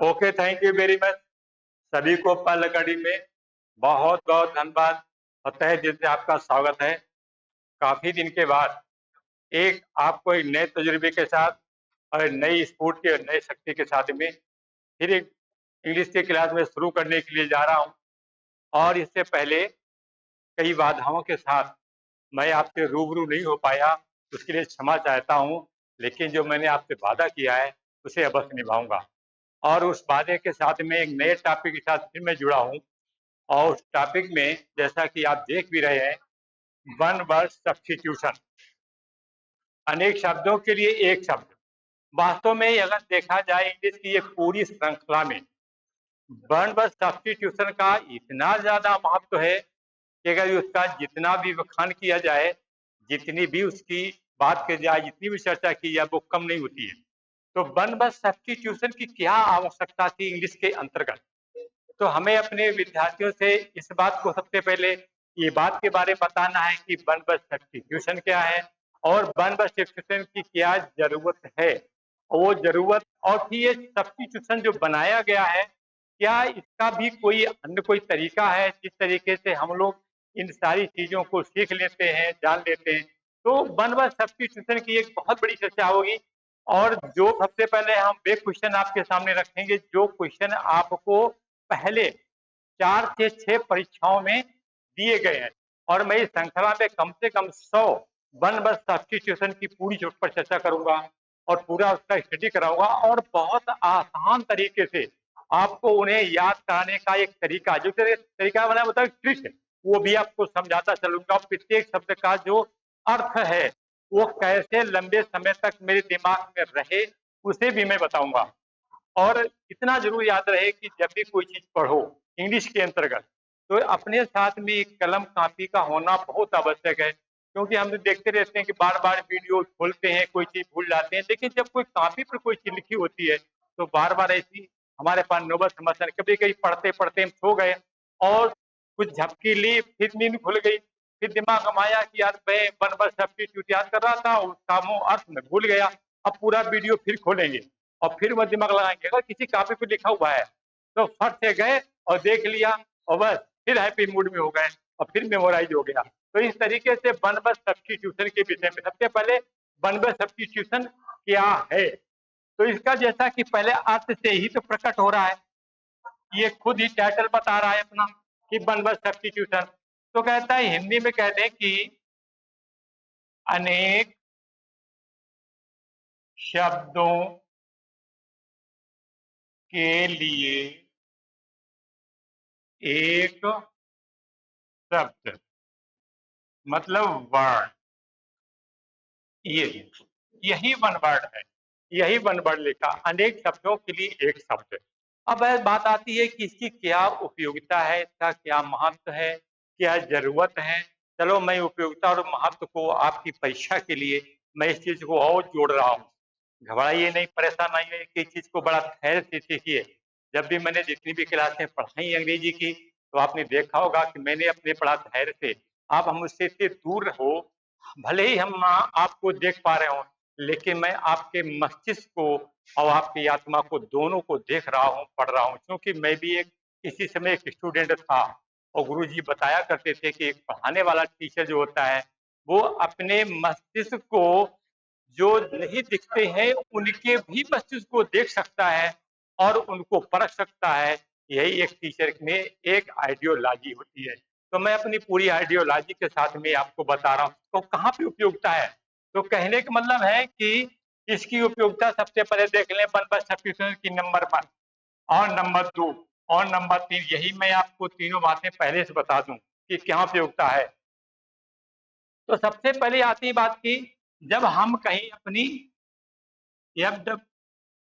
Okay, thank you very much. सभी को पल घड़ी में बहुत-बहुत धन्यवाद और तहे दिल से आपका स्वागत है। काफ़ी दिन के बाद आपको एक नए तजुर्बे के साथ और एक नई स्फूर्ति और नई शक्ति के साथ में फिर एक इंग्लिश की क्लास में शुरू करने के लिए जा रहा हूँ और इससे पहले कई बाधाओं के साथ मैं आपसे रूबरू नहीं हो पाया, उसके लिए क्षमा चाहता हूँ। लेकिन जो मैंने आपसे वादा किया है, उसे अवश्य निभाऊँगा और उस वादे के साथ में एक नए टॉपिक के साथ फिर मैं जुड़ा हूँ और उस टॉपिक में जैसा कि आप देख भी रहे हैं, वन वर्ड सब्स्टिट्यूशन, अनेक शब्दों के लिए एक शब्द। वास्तव में अगर देखा जाए इंग्लिश की एक पूरी श्रृंखला में वन वर्ड सब्स्टिट्यूशन का इतना ज़्यादा महत्व है कि अगर उसका जितना भी बखान किया जाए, जितनी भी उसकी बात की जाए, जितनी भी चर्चा की जाए, वो कम नहीं होती है। तो वन वर्ड सब्स्टिट्यूशन की क्या आवश्यकता थी इंग्लिश के अंतर्गत? तो हमें अपने विद्यार्थियों से इस बात को सबसे पहले ये बात के बारे में बताना है कि वन वर्ड सब्स्टिट्यूशन क्या है और वन वर्ड सब्स्टिट्यूशन की क्या ज़रूरत है? वो ज़रूरत और फिर ये सब्स्टिट्यूशन जो बनाया गया है, क्या इसका भी कोई तरीका है जिस तरीके से हम लोग इन सारी चीज़ों को सीख लेते हैं, जान लेते हैं? तो वन वर्ड सब्स्टिट्यूशन की एक बहुत बड़ी चर्चा होगी और जो सबसे पहले हम वे क्वेश्चन आपके सामने रखेंगे, जो क्वेश्चन आपको पहले 4 से 6 परीक्षाओं में दिए गए हैं और मैं इस श्रृंखला में कम से कम 100 वन वर्ड सब्स्टिट्यूशन की पूरी चोट पर चर्चा करूंगा और पूरा उसका स्टडी कराऊंगा और बहुत आसान तरीके से आपको उन्हें याद कराने का एक तरीका जो तरीका बना मतलब ट्रिक, वो भी आपको समझाता चलूंगा। प्रत्येक शब्द का जो अर्थ है वो कैसे लंबे समय तक मेरे दिमाग में रहे, उसे भी मैं बताऊंगा। और इतना जरूर याद रहे कि जब भी कोई चीज पढ़ो इंग्लिश के अंतर्गत, तो अपने साथ में एक कलम कापी का होना बहुत आवश्यक है, क्योंकि हम देखते रहते हैं कि बार बार वीडियो खोलते हैं, कोई चीज भूल जाते हैं, लेकिन जब कोई कापी पर कोई चीज लिखी होती है तो बार बार ऐसी हमारे पास नौबत समस्या, कभी कभी पढ़ते पढ़ते हम सो गए और कुछ झपकी ली, फिर नींद खुल गई, फिर दिमाग में आया कि यार मैं वन वर्ड सब्स्टिट्यूट याद कर रहा था, उसका अर्थ में भूल गया। अब पूरा वीडियो फिर खोलेंगे और फिर वो दिमाग लगाएंगे, अगर किसी कापी पे लिखा हुआ है तो फट से गए और देख लिया और बस फिर हैप्पी मूड में हो गए और फिर मेमोराइज हो गया। तो इस तरीके से वन वर्ड सब्स्टिट्यूशन के विषय में सबसे पहले वन वर्ड सब्स्टिट्यूशन क्या है, तो इसका जैसा कि पहले अर्थ से ही तो प्रकट हो रहा है, ये खुद ही टाइटल बता रहा है अपना कि वन वर्ड सब्स्टिट्यूशन। तो कहता है हिंदी में कहते हैं कि अनेक शब्दों के लिए एक शब्द, मतलब वर्ड, ये यही वन वर्ड है, यही वन वर्ड लिखा, अनेक शब्दों के लिए एक शब्द। अब बात आती है कि इसकी क्या उपयोगिता है, इसका क्या महत्व है, क्या जरूरत है। चलो मैं उपयोगिता और महत्व को आपकी परीक्षा के लिए मैं इस चीज को और जोड़ रहा हूँ। घबराइए नहीं, परेशान नहीं है कि इस चीज को बड़ा धैर्य से सीखिए। जब भी मैंने जितनी भी क्लासें पढ़ाई अंग्रेजी की, तो आपने देखा होगा कि मैंने अपने पढ़ा धैर्य से। आप हम उससे इतने दूर हो, भले ही हम आपको देख पा रहे हो, लेकिन मैं आपके मस्तिष्क को और आपकी आत्मा को दोनों को देख रहा हूँ, पढ़ रहा हूँ, क्योंकि मैं भी एक किसी समय एक स्टूडेंट था और गुरुजी बताया करते थे कि एक पढ़ाने वाला टीचर जो होता है वो अपने मस्तिष्क को जो नहीं दिखते हैं उनके भी मस्तिष्क को देख सकता है और उनको परख सकता है। यही एक टीचर में एक आइडियोलॉजी होती है। तो मैं अपनी पूरी आइडियोलॉजी के साथ में आपको बता रहा हूँ तो कहाँ पे उपयोगिता है। तो कहने का मतलब है कि इसकी उपयोगिता सबसे पहले देख लें वन वर्ड सब्स्टिट्यूशन की नंबर 1 और नंबर 2 और नंबर 3, यही मैं आपको तीनों बातें पहले से बता दूं कि क्या उपयोगिता है। तो सबसे पहले आती है बात की, जब हम कहीं अपनी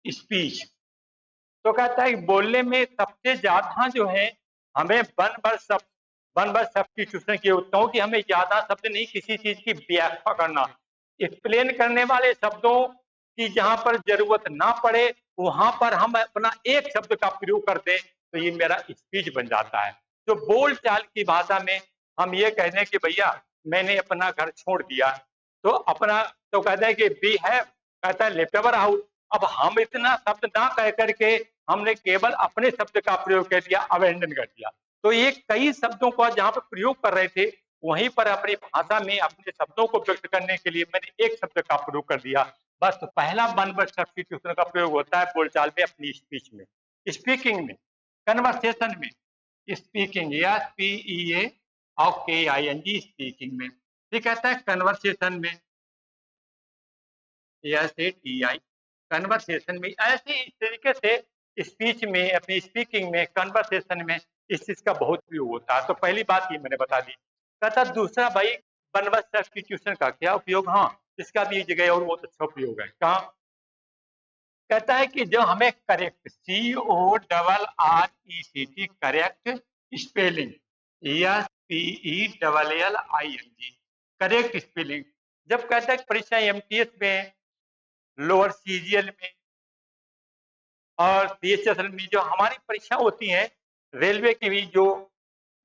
स्पीच, तो कहता है बोलने में सबसे ज्यादा जो है हमें वन वर्ड सब्स्टिट्यूशन की होता हो कि हमें ज्यादा शब्द नहीं, किसी चीज की व्याख्या करना, एक्सप्लेन करने वाले शब्दों की जहां पर जरूरत ना पड़े वहां पर हम अपना एक शब्द का प्रयोग कर दें तो ये मेरा स्पीच बन जाता है। तो बोल चाल की भाषा में हम ये कह दें कि भैया मैंने अपना घर छोड़ दिया, तो अपना तो कहते हैं कि वी हैव, कहता है लेफ्ट अवर हाउस। अब हम इतना शब्द ना कह करके हमने केवल अपने शब्द का प्रयोग कर दिया, अबेंडन कर दिया। तो ये कई शब्दों को जहाँ पर प्रयोग कर रहे थे, वहीं पर अपनी भाषा में अपने शब्दों को व्यक्त करने के लिए मैंने एक शब्द का प्रयोग कर दिया। बस तो पहला वन वर्ड सब्स्टिट्यूशन का प्रयोग होता है बोलचाल में, अपनी स्पीच में, स्पीकिंग में, कन्वर्सेशन में, स्पीकिंग, SPEA और KING, स्पीकिंग में। ये कहता है कन्वर्सेशन में, SATI, कन्वर्सेशन में। ऐसे इस तरीके से स्पीच में, अपनी स्पीकिंग में, कन्वर्सेशन में इस चीज का बहुत उपयोग होता है। तो पहली बात ये मैंने बता दी। कहता दूसरा भाई, वन वर्ड सब्स्टिट्यूशन का क्या उपयोग? हाँ, इसका भी एक जगह और बहुत अच्छा उपयोग है। कहाँ? कहता है कि जो हमें correct, CORRECT, correct spelling, SPELLING, correct spelling. जब कहता है परीक्षा MTS में, लोअर CGL में और CHSL में जो हमारी परीक्षा होती हैं, रेलवे की भी जो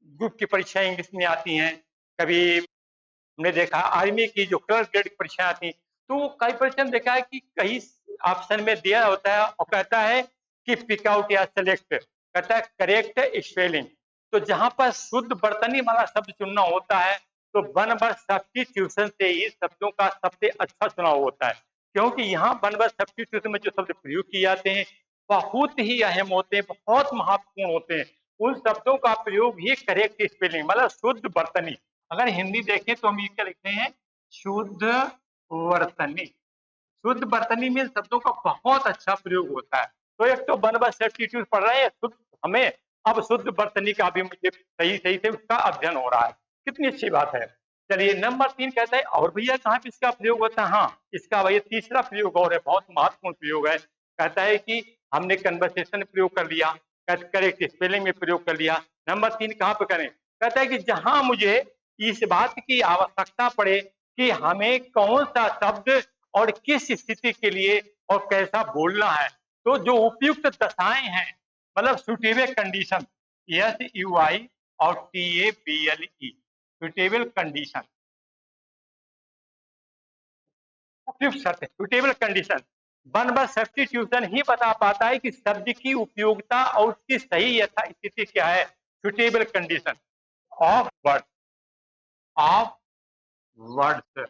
ग्रुप की परीक्षा इंग्लिश में आती हैं, कभी हमने देखा आर्मी की जो क्लर्क ग्रेड की परीक्षा आती, तो कई परीक्षा में देखा है कि कई ऑप्शन में दिया होता है और कहता है कि पिक आउट या सेलेक्ट, कहता है करेक्ट स्पेलिंग। तो जहां पर शुद्ध बर्तनी वाला शब्द चुनना होता है, तो वन वर्ड सब्स्टिट्यूशन से ही शब्दों का सबसे अच्छा चुनाव होता है, क्योंकि यहाँ वन वर्ड सब्स्टिट्यूशन में जो शब्द प्रयोग किए जाते हैं बहुत ही अहम होते हैं, बहुत महत्वपूर्ण होते हैं। उन शब्दों का प्रयोग ही करेक्ट स्पेलिंग, मतलब शुद्ध बर्तनी। अगर हिंदी देखें तो हम ये क्या लिखते हैं? शुद्ध वर्तनी। शुद्ध वर्तनी में शब्दों का बहुत अच्छा प्रयोग होता है। तो एक तो वन वर्ड सब्स्टिट्यूट पढ़ रहे हैं शुद्ध, हमें अब शुद्ध वर्तनी का भी मुझे सही सही से उसका अध्ययन हो रहा है। कितनी अच्छी बात है। चलिए नंबर 3 कहता है और भैया कहाँ पे इसका प्रयोग होता है? हाँ, इसका भैया तीसरा प्रयोग और है, बहुत महत्वपूर्ण प्रयोग है। कहता है कि हमने कन्वर्सेशन में प्रयोग कर लिया, करेक्ट स्पेलिंग में प्रयोग कर लिया, नंबर 3 कहाँ पे करें? कहता है कि जहां मुझे इस बात की आवश्यकता पड़े कि हमें कौन सा शब्द और किस स्थिति के लिए और कैसा बोलना है, तो जो उपयुक्त दशाएं हैं, मतलब सुटेबल कंडीशन, SUI और TABLE, सुटेबल कंडीशन, उपयुक्त शर्त, suitable condition. One word substitution ही बता पाता है कि शब्द की उपयोगिता और उसकी सही यथा स्थिति क्या है। Suitable condition of word, of words,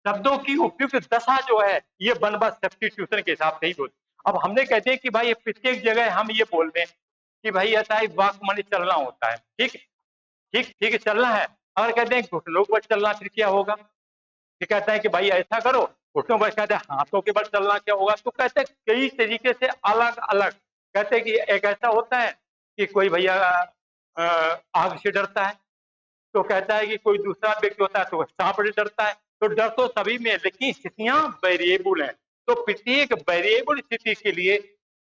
शब्दों की उपयुक्त दशा जो है, ये वन वर्ड सब्स्टिट्यूशन के हिसाब से ही होती। अब हमने कहते हैं कि भाई प्रत्येक जगह हम ये बोल दें कि भाई ऐसा है वॉक माने चलना होता है, ठीक ठीक ठीक है, चलना है। अगर कहते हैं घुटनों पर चलना, फिर क्या होगा? फिर कहते हैं कि भाई ऐसा करो, घुटनों पर, कहते हैं हाथों के बल चलना, क्या होगा? तो कहते हैं कई तरीके से अलग अलग। कहते हैं कि एक ऐसा होता है कि कोई भैया आग से डरता है, तो कहता है कि कोई दूसरा व्यक्ति होता है तो सांप से डरता है। तो डर तो सभी में है, लेकिन स्थितियां वेरिएबल हैं। तो प्रत्येक वेरिएबल स्थिति के लिए,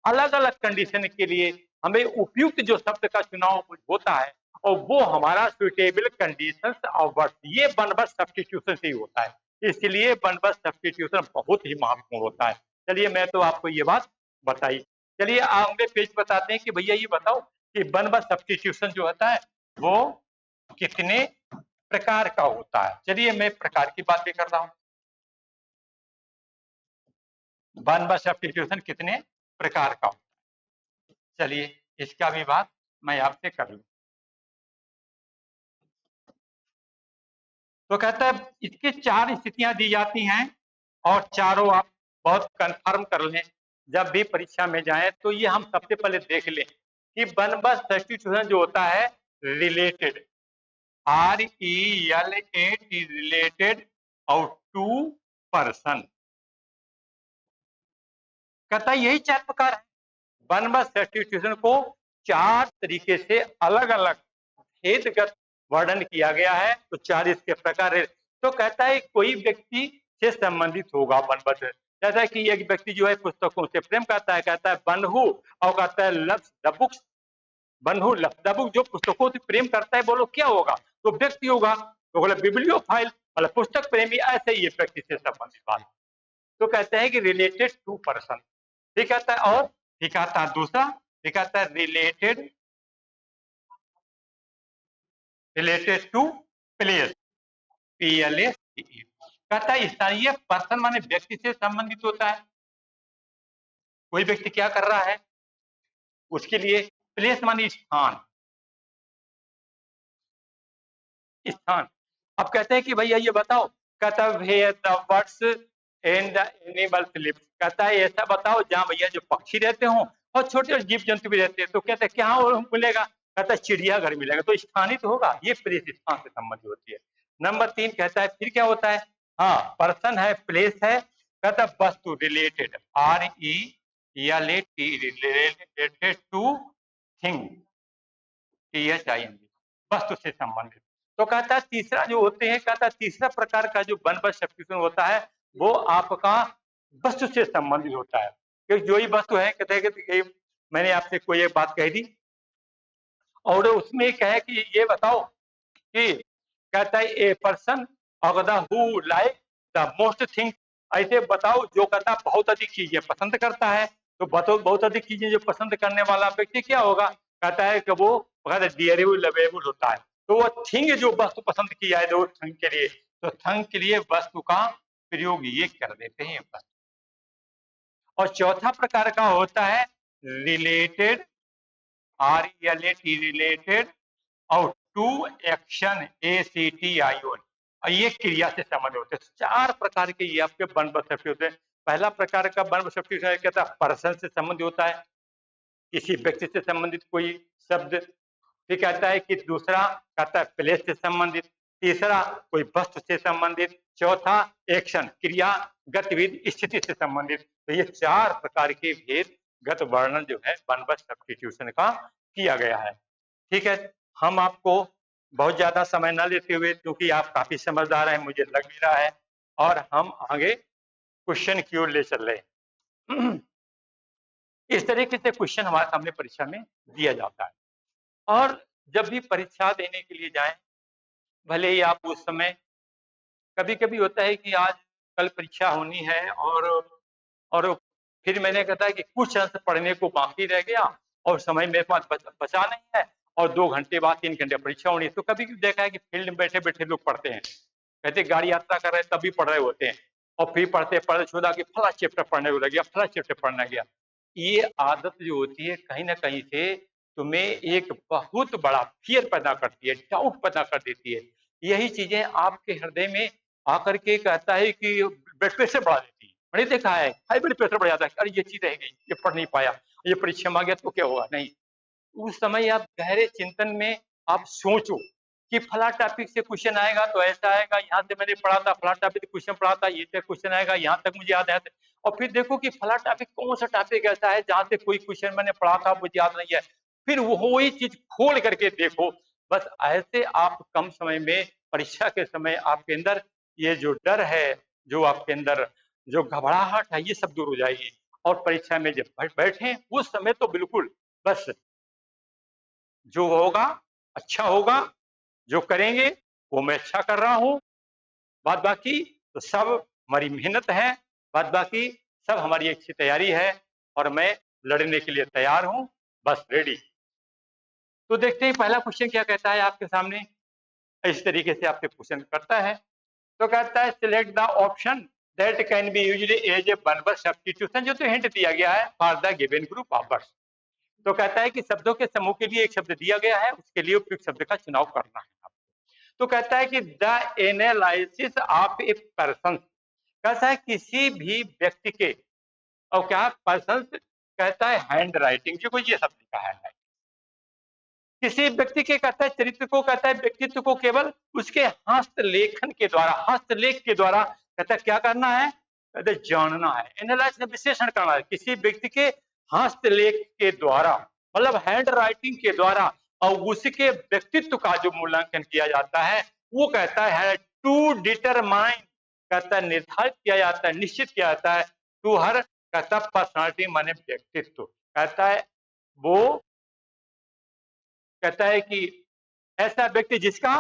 अलग अलग कंडीशन के लिए हमें उपयुक्त जो शब्द का चुनाव होता है, और वो हमारा सुटेबल कंडीशंस ऑफ वर्ड, ये वन वर्ड सब्स्टिट्यूशन से ही होता है। इसलिए वन वर्ड सब्स्टिट्यूशन बहुत ही महत्वपूर्ण होता है। चलिए मैं तो आपको ये बात बताई। चलिए आगे पेज बताते हैं कि भैया ये बताओ कि वन वर्ड सब्स्टिट्यूशन जो होता है वो कितने प्रकार का होता है। चलिए मैं प्रकार की बात भी कर रहा हूं। वन वर्ड सब्स्टिट्यूशन कितने प्रकार का होता है, चलिए इसका भी बात मैं आपसे कर लूं। तो कहता है इसकी 4 स्थितियां दी जाती हैं और चारों आप बहुत कंफर्म कर लें, जब भी परीक्षा में जाएं तो ये हम सबसे पहले देख लें कि वन वर्ड सब्स्टिट्यूशन जो होता है रिलेटेड, RELAT, रिलेटेड और टू पर्सन, कहता है यही 4 प्रकार है। वन वर्ड सब्स्टिट्यूशन को 4 तरीके से अलग अलग भेदगत वर्णन किया गया है, तो 4 इसके प्रकार है। तो कहता है कोई व्यक्ति से संबंधित होगा वन वर्ड, जैसा कि एक व्यक्ति जो है पुस्तकों से प्रेम करता है, कहता है बन्हु, और कहता है loves the books, Banhu loves the book, जो पुस्तकों से प्रेम करता है बोलो क्या होगा? तो व्यक्ति होगा। तो बोले बिब्लियोफाइल, मतलब पुस्तक प्रेमी, ऐसे ये व्यक्ति से संबंधित बात। तो कहते हैं कि रिलेटेड टू पर्सन, ठीक कहता है। और ठीक कहता है दूसरा, ठीक कहता है related, related to place, PLACE, कहता है स्थानीय पर्सन माने व्यक्ति से संबंधित होता है। कोई व्यक्ति क्या कर रहा है, उसके लिए प्लेस माने स्थान, स्थान। अब कहते हैं कि भैया ये बताओ, कहता है where the birds and the animals live, कहता है ऐसा बताओ जहाँ भैया जो पक्षी रहते हो और छोटे जीव जंतु भी रहते हैं। तो कहते हैं क्या वो मिलेगा, कहता है चिड़ियाघर मिलेगा। तो स्थानित होगा, ये प्लेस स्थान से संबंधित होती है। नंबर 3 कहता है फिर क्या होता है, हाँ पर्सन है, प्लेस है, कहता है वस्तु related, RELAT related to thing, वस्तु से संबंधित। तो कहता है तीसरा जो होते हैं, कहता है तीसरा प्रकार का जो वन वर्ड सब्स्टिट्यूशन होता है वो आपका वस्तु से संबंधित होता है। क्योंकि जो ही वस्तु है, कहते हैं कि मैंने आपसे कोई एक बात कह दी और उसमें कहे कि ये बताओ कि कहता है ए पर्सन और the who like the most thing, ऐसे बताओ जो कहता है बहुत अधिक चीजें पसंद करता है। तो बताओ बहुत अधिक चीजें जो पसंद करने वाला व्यक्ति क्या होगा, कहता है कि वो डियरेबल लवेबल होता है। तो वो थिंग जो वस्तु पसंद की जाए तो थिंग के लिए, तो थिंग के लिए वस्तु का प्रयोग ये कर देते हैं वस्तु। और चौथा प्रकार का होता है रिलेटेड, RELAT रिलेटेड और टू एक्शन, ACTION, और ये क्रिया से संबंधित होते हैं। चार प्रकार के ये आपके वन वर्ड सब्स्टिट्यूशन होते हैं। पहला प्रकार का वन वर्ड सब्स्टिट्यूशन कहता है पर्सन से संबंधित होता है, किसी व्यक्ति से संबंधित कोई शब्द। फिर कहता है कि दूसरा कहता है प्लेस से संबंधित, तीसरा कोई वस्तु से संबंधित, चौथा एक्शन क्रिया गतिविधि स्थिति से संबंधित। तो ये चार प्रकार के भेदगत वर्णन जो है वन वर्ड सब्स्टिट्यूशन का किया गया है। ठीक है, हम आपको बहुत ज्यादा समय न लेते हुए, क्योंकि आप काफी समझदार हैं मुझे लग भी रहा है, और हम आगे क्वेश्चन की ओर ले चल रहे हैं। इस तरीके से क्वेश्चन हमारे सामने परीक्षा में दिया जाता है। और जब भी परीक्षा देने के लिए जाएं, भले ही आप उस समय, कभी कभी होता है कि आज कल परीक्षा होनी है और फिर मैंने कहा कि कुछ अंश पढ़ने को बाकी रह गया और समय मेरे पास बचा नहीं है और 2 घंटे बाद 3 घंटे परीक्षा होनी है। तो कभी कभी देखा है कि फील्ड में बैठे बैठे लोग पढ़ते हैं, कहते गाड़ी यात्रा कर रहे हैं तब भी पढ़ रहे होते हैं, और फिर पढ़ते पढ़ते छोड़ा कि फला चैप्टर पढ़ने को लग गया, फला चैप्टर पढ़ना गया। ये आदत जो होती है कहीं ना कहीं से तुम्हें एक बहुत बड़ा फियर पैदा करती है, डाउट पैदा कर देती है। यही चीजें आपके हृदय में आकर के कहता है कि ब्लड प्रेशर बढ़ा देती है। मैंने देखा है हाई ब्लड प्रेशर बढ़ जाता है, अरे ये चीज रह गई, ये पढ़ नहीं पाया, ये परीक्षा में आ गया तो क्या होगा। नहीं, उस समय आप गहरे चिंतन में आप सोचो कि फला टॉपिक से क्वेश्चन आएगा तो ऐसा आएगा, यहाँ से मैंने पढ़ा था फला टॉपिक से क्वेश्चन पढ़ा था, ये क्वेश्चन आएगा, यहाँ तक मुझे याद है। और फिर देखो कि फला टॉपिक कौन सा टॉपिक ऐसा है जहाँ से कोई क्वेश्चन मैंने पढ़ा था मुझे याद नहीं है, फिर वही चीज खोल करके देखो। बस ऐसे आप कम समय में परीक्षा के समय आपके अंदर ये जो डर है, जो आपके अंदर जो घबराहट है, ये सब दूर हो जाएगी। और परीक्षा में जब बैठे उस समय तो बिल्कुल बस जो होगा अच्छा होगा, जो करेंगे वो मैं अच्छा कर रहा हूँ, बाद बाकी तो सब हमारी मेहनत है, बाद बाकी सब हमारी अच्छी तैयारी है और मैं लड़ने के लिए तैयार हूँ, बस रेडी। तो देखते हैं पहला क्वेश्चन क्या कहता है आपके सामने। इस तरीके से आपसे क्वेश्चन करता है, तो कहता है select the option that can be used as a one word substitution, जो तो हिंट दिया गया है for the given group of words. तो कहता है कि शब्दों के समूह के लिए एक शब्द दिया गया है, उसके लिए उपयुक्त शब्द का चुनाव करना है आपको। तो कहता है कि the analysis of a person, कहता है किसी भी व्यक्ति के, और क्या पर्सन कहता है हैंड राइटिंग, जो कोई ये शब्द लिखा है, किसी व्यक्ति के कहता है चरित्र को, कहता है व्यक्तित्व को केवल उसके हस्तलेखन के द्वारा, हस्तलेख के द्वारा कहता है क्या करना है, कहते है जानना है, एनालाइज विश्लेषण करना है। किसी व्यक्ति के हस्तलेख के द्वारा मतलब हैंड राइटिंग के द्वारा और उसके व्यक्तित्व का जो मूल्यांकन किया जाता है वो कहता है टू डिटरमाइन, कहता है निर्धारित किया जाता है, निश्चित किया जाता है, टू हर कहता पर्सनालिटी माने व्यक्तित्व, कहता है वो कहता है कि ऐसा व्यक्ति जिसका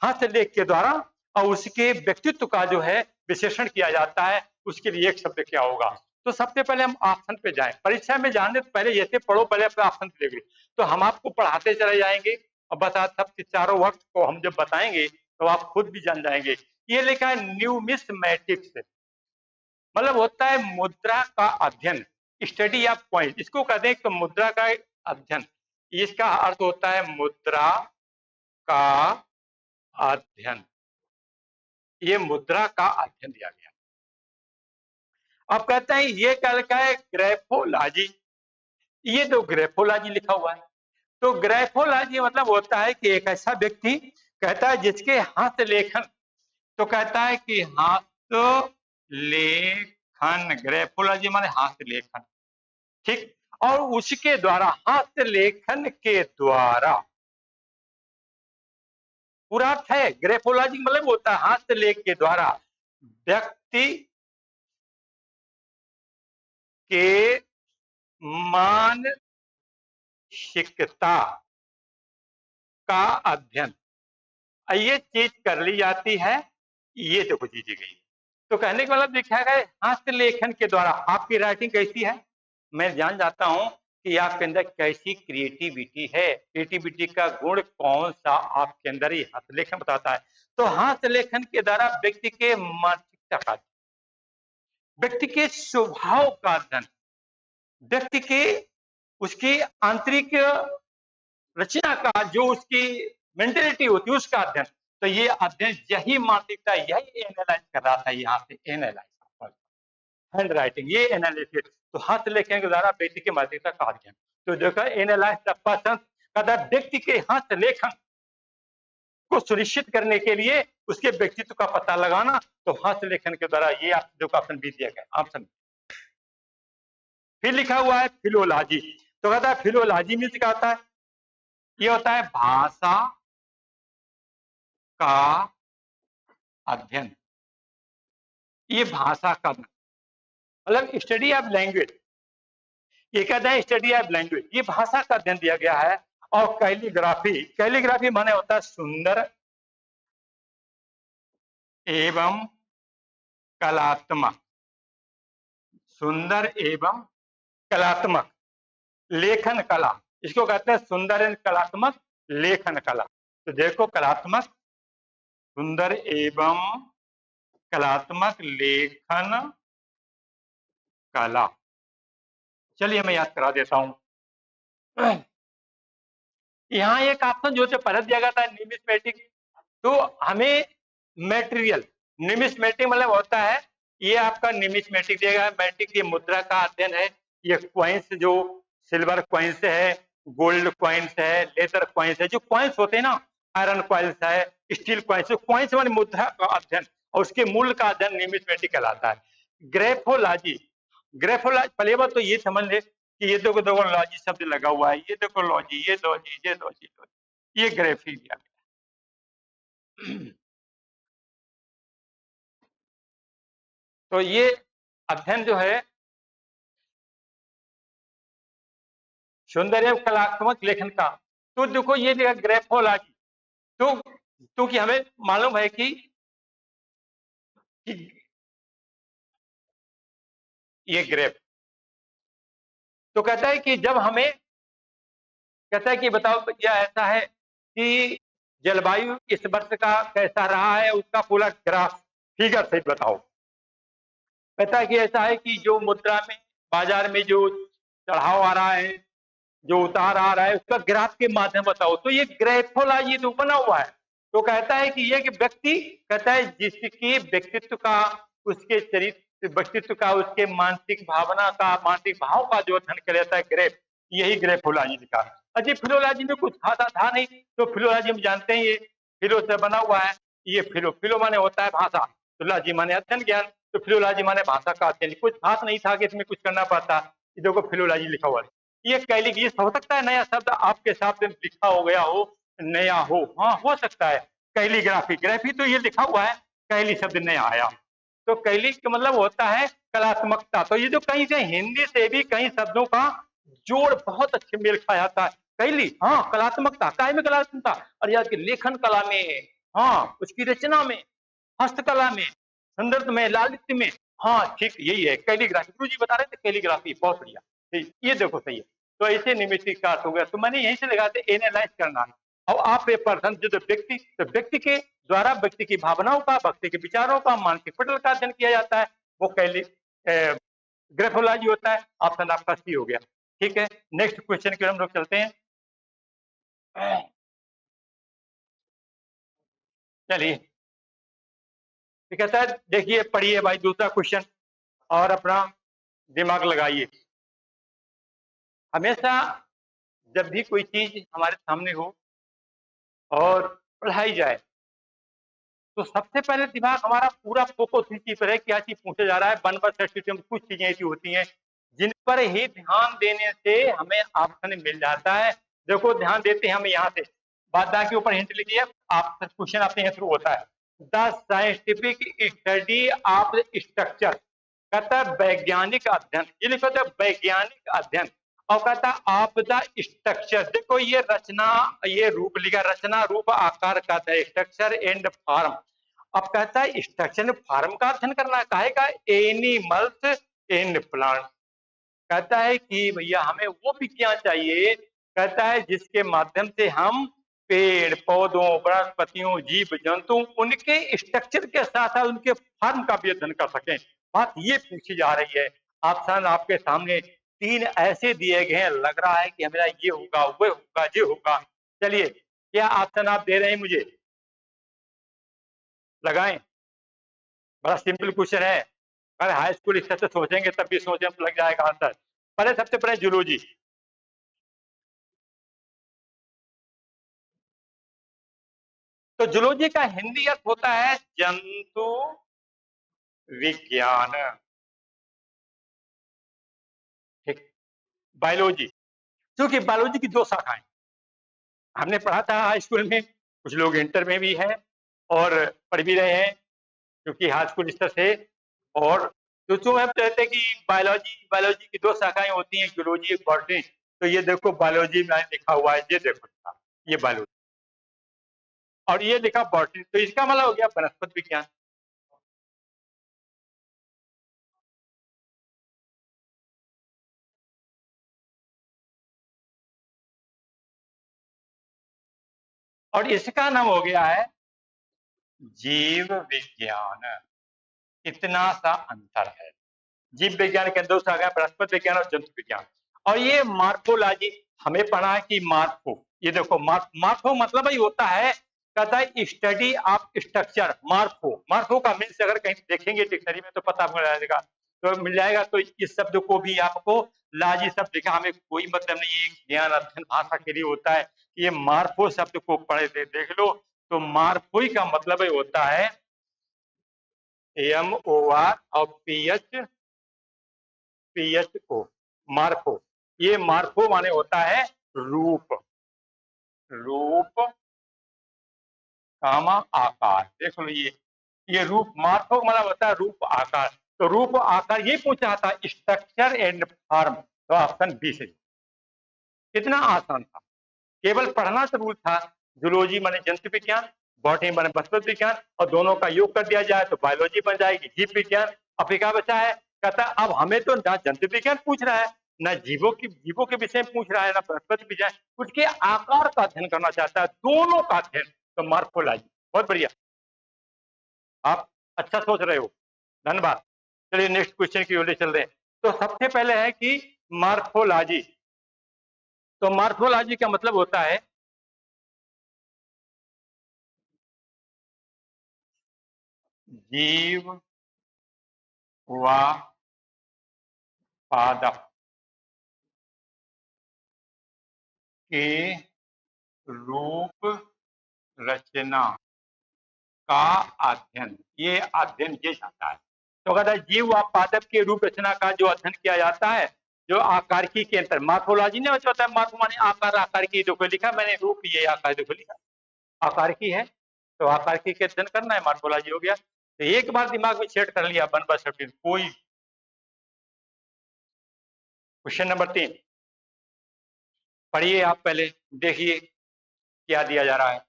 हस्तलेख के द्वारा और उसके व्यक्तित्व का जो है विश्लेषण किया जाता है, उसके लिए एक शब्द क्या होगा। तो सबसे पहले हम ऑप्शन पे जाएं, परीक्षा में जाने तो पहले जैसे पढ़ो पहले अपने ऑप्शन देख लो। तो हम आपको पढ़ाते चले जाएंगे और बता सब चारों वक्त को हम जब बताएंगे तो आप खुद भी जान जाएंगे। ये लिखा है न्यूमिस्मैटिक्स, मतलब होता है मुद्रा का अध्ययन, स्टडी ऑफ कॉइन, इसको कहते हैं तो मुद्रा का अध्ययन। इसका अर्थ होता है मुद्रा का अध्ययन। ये मुद्रा का अध्ययन दिया गया। अब कहते हैं ये क्या लिखा है, ग्राफोलॉजी। ये तो ग्राफोलॉजी लिखा हुआ है। तो ग्राफोलॉजी मतलब होता है कि एक ऐसा व्यक्ति कहता है जिसके हाथ लेखन, तो कहता है कि हाथ लेखन, ग्राफोलॉजी माने हाथ लेखन, ठीक। और उसके द्वारा, हाथ लेखन के द्वारा, पूरा अर्थ है ग्राफोलॉजी मतलब होता है हाथ लेख के द्वारा व्यक्ति के मानसिकता का अध्ययन, ये चीज कर ली जाती है। ये देखो चीजें गई। तो कहने का मतलब देखा गया हाथ लेखन के द्वारा आपकी राइटिंग कैसी है, मैं जान जाता हूं कि आपके अंदर कैसी क्रिएटिविटी है। क्रिएटिविटी का गुण कौन सा आपके अंदर, ये हाथ लेखन बताता है। तो हाथ लेखन के द्वारा व्यक्ति के मानसिकता का, व्यक्ति के स्वभाव का अध्ययन, व्यक्ति के उसकी आंतरिक रचना का, जो उसकी मेंटेलिटी होती है उसका अध्ययन। तो ये अध्ययन, यही मानसिकता, यही एनालाइज कर रहा था। यहाँ से एनालाइज, हैंड राइटिंग, ये एनालिसिस। तो हाथ लेखन के द्वारा व्यक्ति की मानसिकता का अध्ययन। तो देखो एनालाइज द पर्सन, व्यक्ति के हाथ लेखन को सुनिश्चित करने के लिए उसके व्यक्तित्व का पता लगाना। तो हाथ लेखन के द्वारा ये आप जो ऑप्शन बी दिया गया, ऑप्शन। फिर लिखा हुआ है फिलोलॉजी। तो कहता है फिलोलॉजी में क्या होता है, ये होता है भाषा का अध्ययन। ये भाषा का मतलब स्टडी ऑफ लैंग्वेज, ये कहता है स्टडी ऑफ लैंग्वेज, ये भाषा का अध्ययन दिया गया है। और कैलीग्राफी, कैलीग्राफी माने होता है सुंदर एवं कलात्मक, सुंदर एवं कलात्मक लेखन कला, इसको कहते हैं सुंदर एवं कलात्मक लेखन कला। तो देखो कलात्मक, सुंदर एवं कलात्मक लेखन कला। चलिए मैं याद करा देता हूं। यहाँ एक ऑप्शन जो पहले दिया गया था न्यूमिस्मेटिक, तो हमें मेटेरियल, न्यूमिस्मेटिक मतलब होता है, ये आपका न्यूमिस्मेटिक देगा। मैट्रिक ये मुद्रा का अध्ययन है। ये क्वाइंस, जो सिल्वर क्वाइंस है, गोल्ड क्वाइंस है, लेदर क्वाइंस है, जो क्वाइंस होते हैं ना, आयरन क्वाइंस है, स्टील क्वाइंस, क्वाइंस माने मुद्रा का अध्ययन, और उसके मूल्य का अध्ययन न्यूमिस्मेटिक कहलाता है। ग्रेफोलॉजी, ग्रेफोलॉजी पहले बात तो ये समझ ले कि ये देखो देखो लॉजी शब्द लगा हुआ है, ये देखो लॉजी, ये लॉजी, ये लॉजी, ये ग्रेफी दिया गया। तो ये अध्ययन जो है सुंदर एवं कलात्मक लेखन का, तो देखो ये देखा ग्रेफोलॉजी। तो क्योंकि हमें मालूम है कि ये ग्रेफ, तो कहता है कि जब हमें कहता है कि बताओ यह ऐसा है कि जलवायु इस वर्ष का कैसा रहा है, उसका पूरा ग्राफ फिगर से बताओ। कहता है कि ऐसा है कि जो मुद्रा में बाजार में जो चढ़ाव आ रहा है, जो उतार आ रहा है, उसका ग्राफ के माध्यम बताओ। तो ये ग्रेफोलॉजी तो बना हुआ है। तो कहता है कि ये कि व्यक्ति, कहता है जिसकी व्यक्तित्व का, उसके चरित्र व्यक्तित्व का, उसके मानसिक भावना का, मानसिक भाव का जो अध्ययन कर लेता है ग्रेफ, यही ग्रेफोलॉजी का। अजी फिलोलॉजी में कुछ खाता था नहीं, तो फिलोलॉजी हम जानते हैं ये फिलो से बना हुआ है। ये फिलो, फिलो माने होता है भाषा, फिलोलॉजी माने अध्ययन ज्ञान, तो फिलोलॉजी माने भाषा का अध्ययन। कुछ खास नहीं था कि इसमें कुछ करना पड़ता। देखो फिलोलॉजी लिखा हुआ है। ये कैलिक, ये हो सकता है नया शब्द आपके हिसाब से लिखा हो गया हो, नया हो, हाँ हो सकता है। कैलीग्राफी, ग्राफी तो ये लिखा हुआ है, कैली शब्द नया आया। तो कैली का मतलब होता है कलात्मकता। तो ये जो कहीं से हिंदी से भी कई शब्दों का जोड़ बहुत अच्छे मेल खा जाता है। कैली, हाँ कलात्मकता, काय में कलात्मकता, और यार की लेखन कला में, हाँ उसकी रचना में, हस्तकला में, संदर्भ में, लालित्य में, हाँ ठीक यही है कैलीग्राफी। गुरु जी बता रहे थे कैलीग्राफी, बहुत बढ़िया। ये देखो सही है। तो ऐसे निमित्त का हो गया। तो मैंने यहीं से लगा एनालाइज करना है। और आप ये पर्सन जो व्यक्ति, तो व्यक्ति के द्वारा व्यक्ति की भावनाओं का, व्यक्ति के विचारों का, मानसिक पटल का अध्ययन किया जाता है, वो कैली ग्रेफोलॉजी होता है। ऑप्शन आपका सी हो गया। ठीक है, नेक्स्ट क्वेश्चन की ओर हम लोग चलते हैं। चलिए, तो कहता है, देखिए पढ़िए भाई दूसरा क्वेश्चन और अपना दिमाग लगाइए। हमेशा जब भी कोई चीज हमारे सामने हो और पढ़ाई जाए, तो सबसे पहले दिमाग हमारा पूरा फोकस इस चीज पर है, क्या चीज पूछा जा रहा है। वन वर्ड सब्स्टिट्यूशन में कुछ चीजें ऐसी होती हैं जिन पर ही ध्यान देने से हमें ऑप्शन मिल जाता है। देखो ध्यान देते हैं हम यहाँ से, बाधा के ऊपर हिंट लीजिए, आप क्वेश्चन आपसे यहाँ शुरू होता है। The scientific study of structure, कहता है वैज्ञानिक अध्ययन, ये लिखो था वैज्ञानिक अध्ययन, और कहता है ऑफ द स्ट्रक्चर। देखो ये रचना, ये रूप लिखा, रचना रूप आकार कहता है, स्ट्रक्चर एंड फॉर्म। अब कहता है स्ट्रक्चर फॉर्म का अध्ययन करना है, काहे का, एनिमल्स एंड प्लांट। कहता है कि भैया हमें वो विज्ञान चाहिए, कहता है जिसके माध्यम से हम पेड़ पौधों वनस्पतियों जीव जंतु उनके स्ट्रक्चर के साथ साथ उनके फॉर्म का भी अध्ययन कर सकें। बात ये पूछी जा रही है। ऑप्शन आपके सामने तीन ऐसे दिए गए हैं, लग रहा है कि हमारा ये होगा वो होगा ये होगा। चलिए, क्या ऑप्शन आप दे रहे हैं मुझे, लगाएं। बड़ा सिंपल क्वेश्चन है, अगर हाई स्कूल स्तर से सोचेंगे तब भी सोचे तो लग जाएगा आंसर। पहले सबसे पहले जूलॉजी, तो जूलॉजी का हिंदी अर्थ होता है जंतु विज्ञान। ठीक, बायोलॉजी, क्योंकि बायोलॉजी की दो शाखाएं हमने पढ़ा था हाई स्कूल में, कुछ लोग इंटर में भी हैं और पढ़ भी रहे हैं क्योंकि हाई स्कूल स्तर से। और जो हम कहते हैं कि बायोलॉजी बायोलॉजी की दो शाखाएं होती हैं, जूलॉजी और बॉटनी। तो ये देखो बायोलॉजी में लिखा हुआ है, ये देखो ये बायोलॉजी, और ये लिखा बॉटनी, तो इसका मतलब हो गया वनस्पति विज्ञान। और इसका नाम हो गया है जीव विज्ञान। इतना सा अंतर है। जीव विज्ञान के दो शाखा, वनस्पति विज्ञान और जंतु विज्ञान। और ये मार्फोलॉजी, हमें पढ़ा है कि मार्फो, ये देखो मार्फो मतलब ही होता है, कहता है स्टडी ऑफ स्ट्रक्चर। मार्फो, मार्फो का मीन्स अगर कहीं देखेंगे डिक्शनरी में तो पता मिल जाएगा, तो मिल जाएगा। तो इस शब्द को भी आपको लाजी शब्द लिखा, हमें कोई मतलब नहीं है, ज्ञान अध्ययन भाषा के लिए होता है। ये मार्फो शब्द को पढ़े देख लो, तो मार्फोई का मतलब ही होता है MOR और PHO, मार्फो। ये मार्फो माने होता है रूप, रूप कामा आकार। देख लो ये रूप, मार्फो मतलब होता है रूप आकार। तो रूप आकार ये पूछा था, स्ट्रक्चर एंड फॉर्म, तो ऑप्शन बी से। कितना आसान था, केवल पढ़ना जरूर था। जूलॉजी माने जंतु विज्ञान, बॉटनी माने वनस्पति विज्ञान, और दोनों का योग कर दिया जाए तो बायोलॉजी बन जाएगी, जीव विज्ञान। अब क्या बचा है, कहता है अब हमें तो ना जंतु विज्ञान पूछ रहा है, ना जीवों के विषय में पूछ रहा है, ना वनस्पति विज्ञान, उसके आकार का अध्ययन करना चाहता है, दोनों का अध्ययन। तो मार्फोलॉजी, बहुत बढ़िया, आप अच्छा सोच रहे हो, धन्यवाद। चलिए नेक्स्ट क्वेश्चन की ओर चल रहे हैं। तो सबसे पहले है कि मार्फोलॉजी, तो मार्फोलॉजी का मतलब होता है जीव व पादप के रूप रचना का अध्ययन, ये अध्ययन ये चाहता है। तो कहता है जीव व पादप के रूप रचना का जो अध्ययन किया जाता है, जो आकारिकी के अंतर, मार्फोलॉजी ने होता है, मार्फो माने आकार, आकारिकी देखो लिखा मैंने, रूप ये आकार देखो लिखा, आकारिकी है, तो आकारिकी के अध्ययन करना है, मार्फोलॉजी हो गया। तो एक बार दिमाग में सेट कर लिया, वन बाय सेफ्टी। कोई क्वेश्चन नंबर 3 पढ़िए आप, पहले देखिए क्या दिया जा रहा है।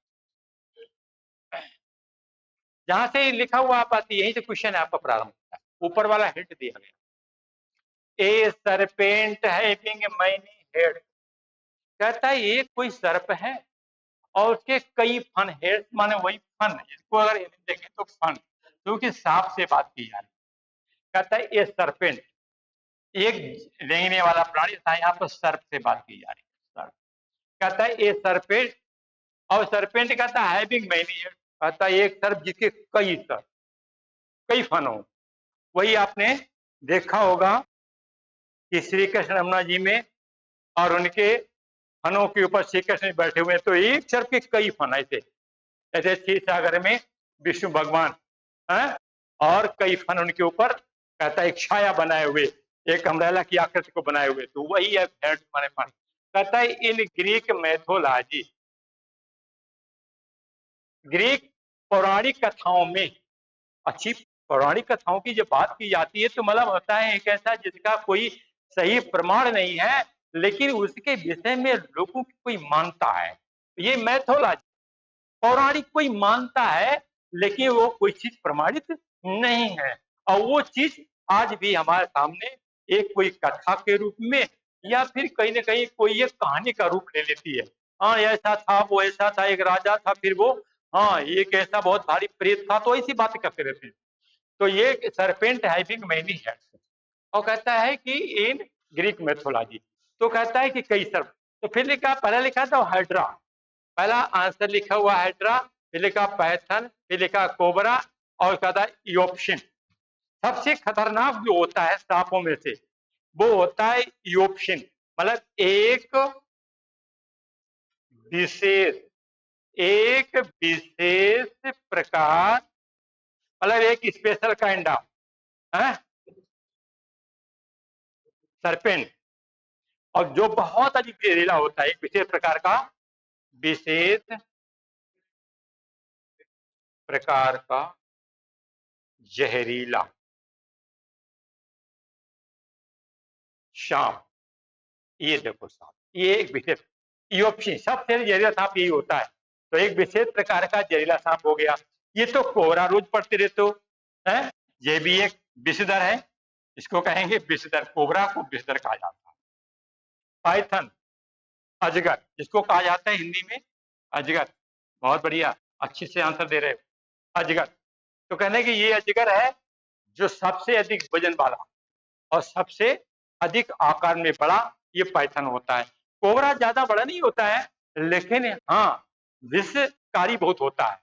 जहां से लिखा हुआ आप आती, यहीं से क्वेश्चन है आपका प्रारंभ होता है। ऊपर वाला हिंट दिया गया, ए सरपेंट हैविंग मैनी हेड, कहता है ये कोई सर्प है और उसके कई फन, हेड माने वही फन, इसको अगर देखें तो फन, क्योंकि सांप से बात की जा रही है। कहता है ए सरपेंट, एक रेंगने वाला प्राणी था, यहाँ पर सर्प से बात की जा रही है। सर्प कहता है ए सर्पेंट, और सर्पेंट कहता है हैविंग मैनी, कहता है एक सर्प जिसके कई सर, कई फन हो। वही आपने देखा होगा कि श्री कृष्ण यमुना जी में और उनके फनों के ऊपर श्री कृष्ण बैठे हुए हैं, तो एक सर्प के कई फन ऐसे, जैसे क्षीर सागर में विष्णु भगवान है, और कई फन उनके ऊपर, कहता है एक छाया बनाए हुए, एक अम्ब्रेला की आकृति को बनाए हुए, तो वही है हेड माने फन। कहता है इन ग्रीक मैथोलॉजी, ग्रीक पौराणिक कथाओं में, अच्छी पौराणिक कथाओं की जब बात की जाती है तो मतलब होता है एक ऐसा जिसका कोई सही प्रमाण नहीं है, लेकिन उसके विषय में लोगों की कोई मानता है, ये मैथोलॉजी, पौराणिक कोई मानता है, लेकिन वो कोई चीज प्रमाणित नहीं है, और वो चीज आज भी हमारे सामने एक कोई कथा के रूप में या फिर कहीं ना कहीं कोई एक कहानी का रूप ले लेती है। हाँ ऐसा था, वो ऐसा था, एक राजा था, फिर वो, हाँ एक ऐसा बहुत भारी प्रेत था, तो ऐसी बातें करते रहते हैं। तो ये सरपेंट हैविंग मैनी हेड्स, और कहता है कि इन ग्रीक मैथोलॉजी, तो कहता है कि कई सर्प, तो फिर लिखा, पहला लिखा था हाइड्रा, पहला आंसर लिखा हुआ हाइड्रा, फिर लिखा पैथन, फिर लिखा कोबरा, और कहता इयोप्शन। सबसे खतरनाक जो होता है सांपों में से वो होता है इयोप्शन, मतलब विशेष एक विशेष प्रकार, मतलब एक स्पेशल काइंड ऑफ सरपेंट, और जो बहुत अधिक जहरीला होता है, एक विशेष प्रकार का, विशेष प्रकार का जहरीला सांप। ये देखो सांप, ये एक विशेष इयोप्सी, सबसे जहरीला सांप यही होता है, तो एक विशेष प्रकार का जहरीला सांप हो गया। ये तो कोबरा रोज पढ़ते रहते हो, है, ये भी एक विषधर है, इसको कहेंगे विषधर, कोबरा को विषधर कहा जाता है। पाइथन, अजगर, जिसको कहा जाता है हिंदी में अजगर, बहुत बढ़िया, अच्छे से आंसर दे रहे हो, अजगर। तो कहने कि ये अजगर है जो सबसे अधिक वजन वाला और सबसे अधिक आकार में बड़ा, ये पाइथन होता है। कोबरा ज्यादा बड़ा नहीं होता है, लेकिन हाँ विषकारी बहुत होता है,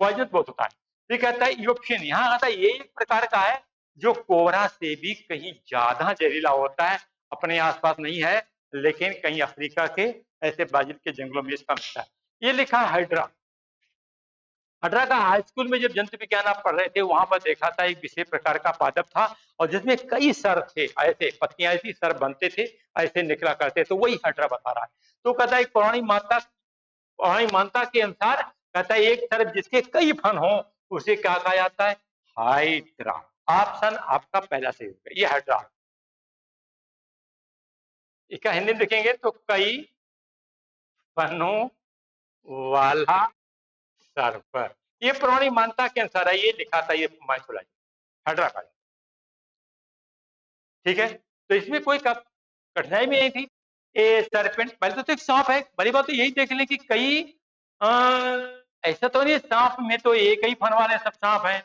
पॉइजन बहुत होता है। ये कहता है यूरोपियन, यहाँ आता है, ये एक प्रकार का है जो कोबरा से भी कहीं ज्यादा जहरीला होता है, अपने आसपास नहीं है, लेकिन कहीं अफ्रीका के ऐसे ब्राजील के जंगलों में इसका मिलता है। ये लिखा हाइड्रा, हाइड्रा का हाई स्कूल में जब जंतु विज्ञान आप पढ़ रहे थे, वहां पर देखा था एक विशेष प्रकार का पादप था, और जिसमें कई सर थे, ऐसे पत्तियां ऐसी सर बनते थे, ऐसे निकला करते, तो वही हाइड्रा बता रहा है। तो कहता है एक पौराणिक मान्यता के अनुसार, कहता है एक सर जिसके कई फन हो उसे क्या कहा जाता है, हाइड्रा। ऑप्शन आपका पहला सही होगा, ये हाइड्रा। इसका हिंदी में देखेंगे तो कई फनों वाला सर्पर, ये पौराणिक मान्यता के अनुसार है, ये लिखा था, ये माइथोलॉजी हाइड्रा का। ठीक है, तो इसमें कोई कठिनाई भी नहीं थी। ए सरपेंट, पहले तो एक सांप है, बड़ी बात तो यही देख लें कि कई आ, ऐसा तो नहीं सांप में तो एक ही फन वाले सब सांप हैं,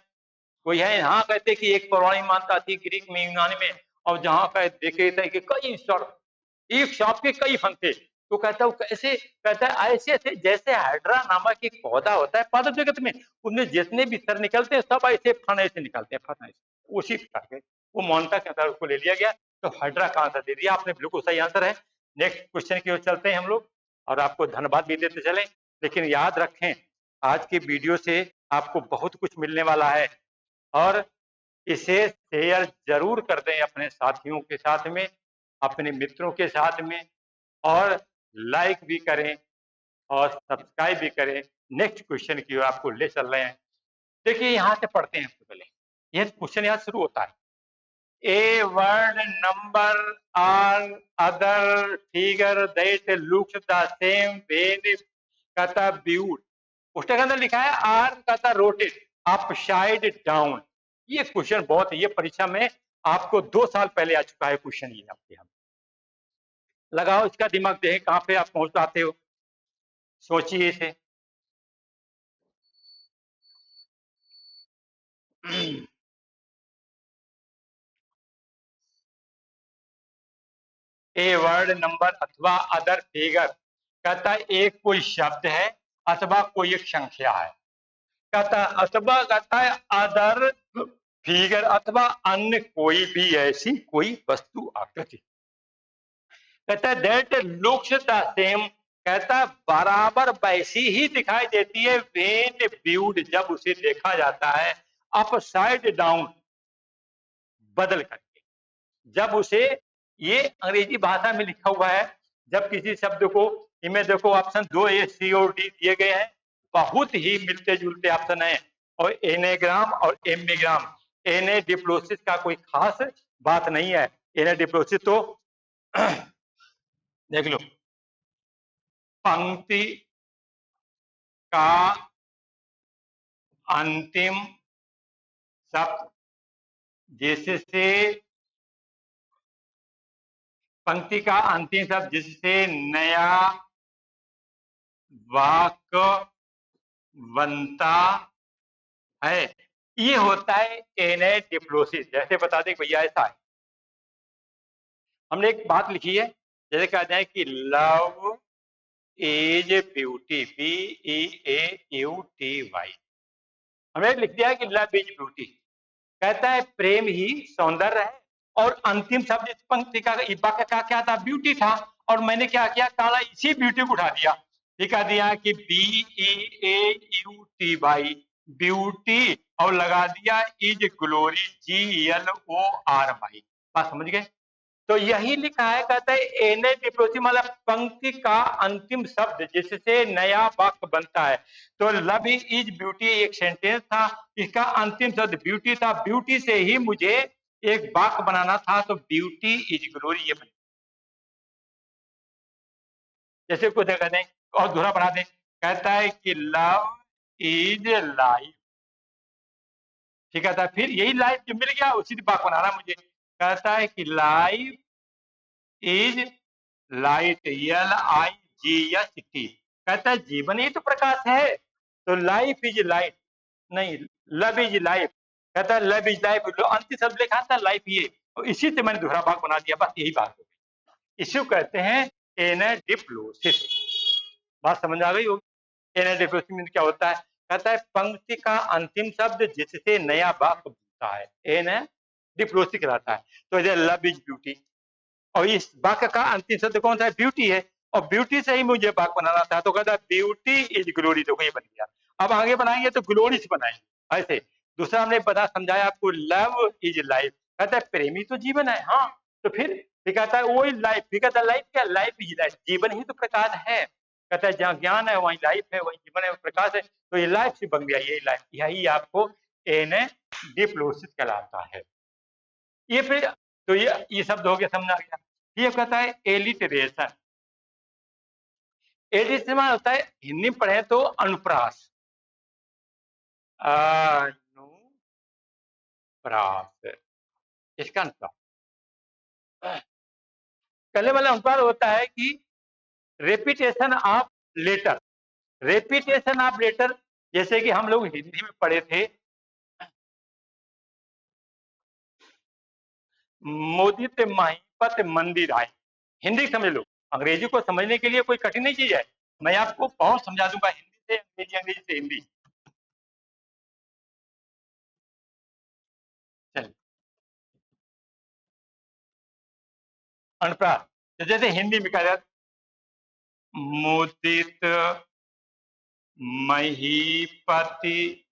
कोई है, हाँ कहते कि एक पौराणिक मान्यता थी ग्रीक में, यूनानी में, और जहां का देखे थे कि कई सर्प, एक सांप के कई फन थे। तो कहता है कैसे, कहता है ऐसे ऐसे जैसे हाइड्रा नामक एक पौधा होता है पादप जगत में, उनमें जितने भी सर निकलते हैं सब ऐसे फन ऐसे निकलते हैं, फन ऐसे, उसी प्रकार के वो मान्यता के अंदर उसको ले लिया गया, तो हाइड्रा का आंसर दे दिया आपने, बिल्कुल सही आंसर है। नेक्स्ट क्वेश्चन की ओर चलते हैं हम लोग, और आपको धन्यवाद भी देते चले, लेकिन याद रखें आज की वीडियो से आपको बहुत कुछ मिलने वाला है, और इसे शेयर जरूर कर दें अपने साथियों के साथ में, अपने मित्रों के साथ में, और लाइक भी करें और सब्सक्राइब भी करें। नेक्स्ट क्वेश्चन की ओर आपको ले चल रहे हैं। देखिए यहां से पढ़ते हैं सबसे पहले, यह क्वेश्चन यहां शुरू होता है, a word number or other figure that looks the same when कहता ब्यूट, उसके अंदर लिखा है आर कहता रोटेट अपसाइड डाउन। ये क्वेश्चन बहुत है, ये परीक्षा में आपको 2 साल पहले आ चुका है क्वेश्चन, ये आपके यहाँ लगाओ इसका दिमाग, देखें कहां पे आप पहुंच पाते हो, सोचिए इसे। ए वर्ड नंबर अथवा अदर फिगर, कहता है एक कोई शब्द है अथवा कोई एक संख्या है, कहता है अथवा कहता है अदर फिगर अथवा अन्य कोई भी ऐसी कोई वस्तु आकृति, कहता है दैट लुक्स द सेम, कहता है बराबर वैसी ही दिखाई देती है व्हेन व्यूड, जब उसे देखा जाता है अपसाइड डाउन, बदल करके, जब उसे, ये अंग्रेजी भाषा में लिखा हुआ है, जब किसी शब्द को, इनमें देखो ऑप्शन 2 ए सी और डी दिए गए हैं, बहुत ही मिलते जुलते ऑप्शन है, और एनेग्राम और एमिग्राम, एने डिप्लोसिस का कोई खास बात नहीं है, एने डिप्लोसिस तो देख लो, पंक्ति का अंतिम शब्द जिससे, पंक्ति का अंतिम शब्द जिससे नया वाक्य बनता है, ये होता है एने डिप्लोसिस। जैसे बता दें भैया ऐसा है, हमने एक बात लिखी है, जैसे कहा जाए कि लव इज ब्यूटी, BEAUTY, हमने लिख दिया है कि लव इज ब्यूटी, कहता है प्रेम ही सौंदर्य है, और अंतिम शब्द इस पंक्ति का वाक्य का क्या था, ब्यूटी था, और मैंने क्या किया, काला इसी ब्यूटी को उठा दिया, लिखा दिया कि BEAUTY, ब्यूटी, और लगा दिया इज ग्लोरी, GLORY, बात समझ गए। तो यही लिखा है, कहता है एने डिप्लोसी मतलब पंक्ति का अंतिम शब्द जिससे नया वाक्य बनता है, तो लव इज ब्यूटी एक सेंटेंस था, इसका अंतिम शब्द ब्यूटी था, ब्यूटी से ही मुझे एक वाक्य बनाना था, तो ब्यूटी इज ग्लोरी ये बन, जैसे कुछ कहते हैं और दूसरा बना दें, कहता है कि लव इज लाइफ, ठीक है, फिर यही लाइफ जो मिल गया उसी वाक्य बनाना मुझे, कहता है कि लाइफ इज लाइट, LIGHT, कहता है जीवन ही तो प्रकाश है, तो लाइफ इज लाइट, नहीं लव इज लाइफ, कहता है लव इज लाइफ, अंतिम शब्द लिखा था लाइफ, ये तो इसी से मैंने दूसरा भाग बना दिया, बस यही बात हो गई, इसी को कहते हैं एनाडिप्लोसिस। बात समझ आ गई होगी, एनाडिप्लोसिस में क्या होता है, कहता है पंक्ति का अंतिम शब्द जिससे नया वाक्य बनता है, एनाडिप्लोसिस कहलाता है, तो लव इज ब्यूटी, और इस वाक्य का अंतिम शब्द कौन सा है, ब्यूटी है, और ब्यूटी से ही मुझे वाक्य बनाना था, तो कहता है ब्यूटी इज ग्लोरी, तो ये बन गया। अब आगे बनाएंगे तो ग्लोरी से बनाएंगे ऐसे। दूसरा हमने बता समझाया आपको, लव इज लाइफ, कहता है प्रेमी तो जीवन है, हाँ, तो फिर कहता है वही लाइफ, फिर कहता है लाइफ क्या, लाइफ इज लाइफ, जीवन ही तो प्रकाश है, कहता है जहाँ ज्ञान है वहीं लाइफ है, वहीं जीवन है प्रकाश है, तो ये लाइफ से बन गया, यही लाइफ, यही आपको एने डिप्लोसिस कहलाता है। ये फिर तो ये शब्द हो गया, समझ आ गया। ये कहता है एलिटरेशन, एलिटरेशन होता है हिंदी में पढ़े तो अनुप्रास, अनुप्रास, इसका अनुप्रास, पहले वाला अनुप्रास होता है कि repetition of letter, repetition of letter, जैसे कि हम लोग हिंदी में पढ़े थे, मोदित महिपत मंदिर आए, हिंदी समझ लो, अंग्रेजी को समझने के लिए कोई कठिन नहीं चीज है, मैं आपको बहुत समझा दूंगा, हिंदी से अंग्रेजी, अंग्रेजी से हिंदी। चलिए अनुप्रास, तो जैसे हिंदी में कहा जाता, मुदित महीपति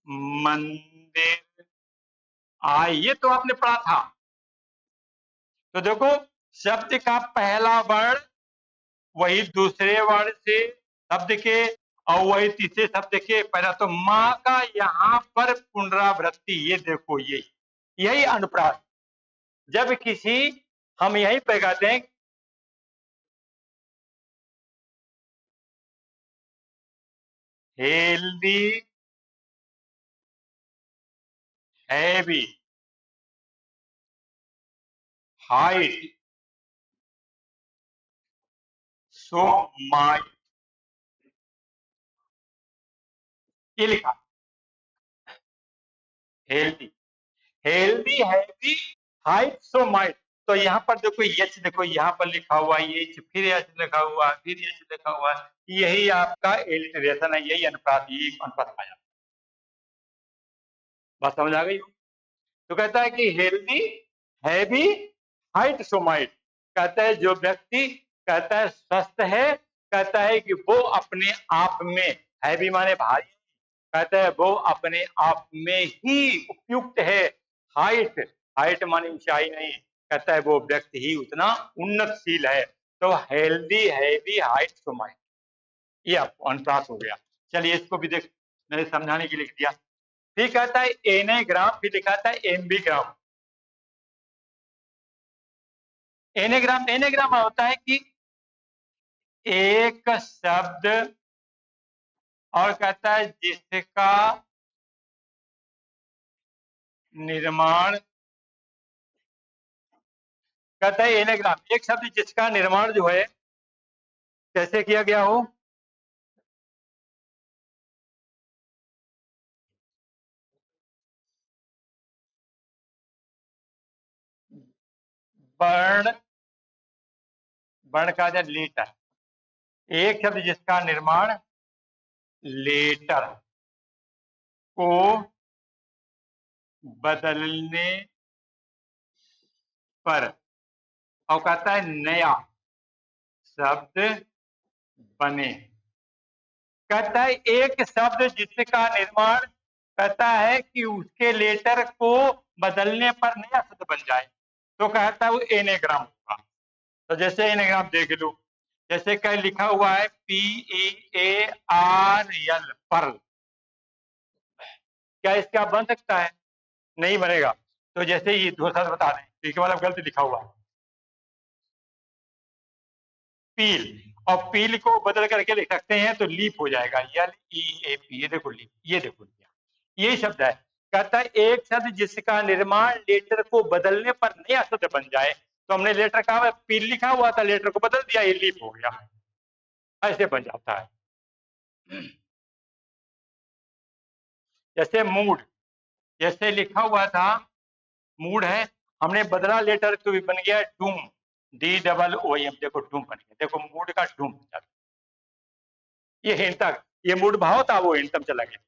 मंदिर आए, ये तो आपने पढ़ा था, तो देखो शब्द का पहला वर्ण वही दूसरे वर्ण से शब्द के, और वही तीसरे शब्द के पहला, तो माँ का यहाँ पर पुनरावृत्ति, ये देखो ये यही अनुप्रास, जब किसी, हम यही पे कहते हैं हेल्दी हैवी हाइट सो माई, ये लिखा healthy, healthy heavy height so might, तो यहाँ पर देखो एच, देखो यहाँ पर लिखा हुआ है एच, फिर एच लिखा हुआ है, फिर एच लिखा हुआ है, यही आपका एलिटरेशन है, यही अनुपात, यही अनुपात आ जाता है। बात समझ आ गई? तो कहता है कि हेल्दी हैवी हाइट सोमाइट, कहता है जो व्यक्ति कहता है स्वस्थ है, कहता है कि वो अपने आप में, हैवी माने भारी, कहता है वो अपने आप में ही उपयुक्त है। हाइट, हाइट माने ऊंचाई नहीं, कहता है वो व्यक्ति ही उतना उन्नतशील है। तो हेल्दी हैवी हाइट सोमाइट, ये आपको अनुप्रास हो गया। चलिए इसको भी देख, मैंने समझाने के लिए लिख दिया। फिर कहता है एनेग्राम, फिर लिखाता है एम्बीग्राम। एनेग्राम, एनेग्राम होता है कि एक शब्द और कहता है जिसका निर्माण, कहता है एनेग्राम, एक शब्द जिसका निर्माण जो है कैसे किया गया हो, वर्ण, वर्ण का लेटर, एक शब्द जिसका निर्माण लेटर को बदलने पर, और कहता है नया शब्द बने। कहता है एक शब्द जिसका निर्माण, कहता है कि उसके लेटर को बदलने पर नया शब्द बन जाए, तो कहता है वो एनेग्राम होगा। तो जैसे एनेग्राम देख लो, जैसे कहीं लिखा हुआ है PEARL, पर्ल, क्या इसका बन सकता है? नहीं बनेगा। तो जैसे ये दो शब्द बता दें, ठीक है, मतलब गलत लिखा हुआ है, पील, और पील को बदल करके लिख सकते हैं तो लीप हो जाएगा, LEAP, ये देखो लीप, ये देखो यही शब्द है। कहता है एक शब्द जिसका निर्माण लेटर को बदलने पर नया शब्द बन जाए, तो हमने लेटर कहा पील लिखा हुआ था, लेटर को बदल दिया, ये लीप हो गया, ऐसे बन जाता है। जैसे मूड, जैसे लिखा हुआ था मूड है, हमने बदला लेटर तो भी बन गया डूम, DOOM, देखो डूम बन गया, देखो मूड का डूम, ये हिंतक, ये मूड भाव था, वो हिंतम चला गया।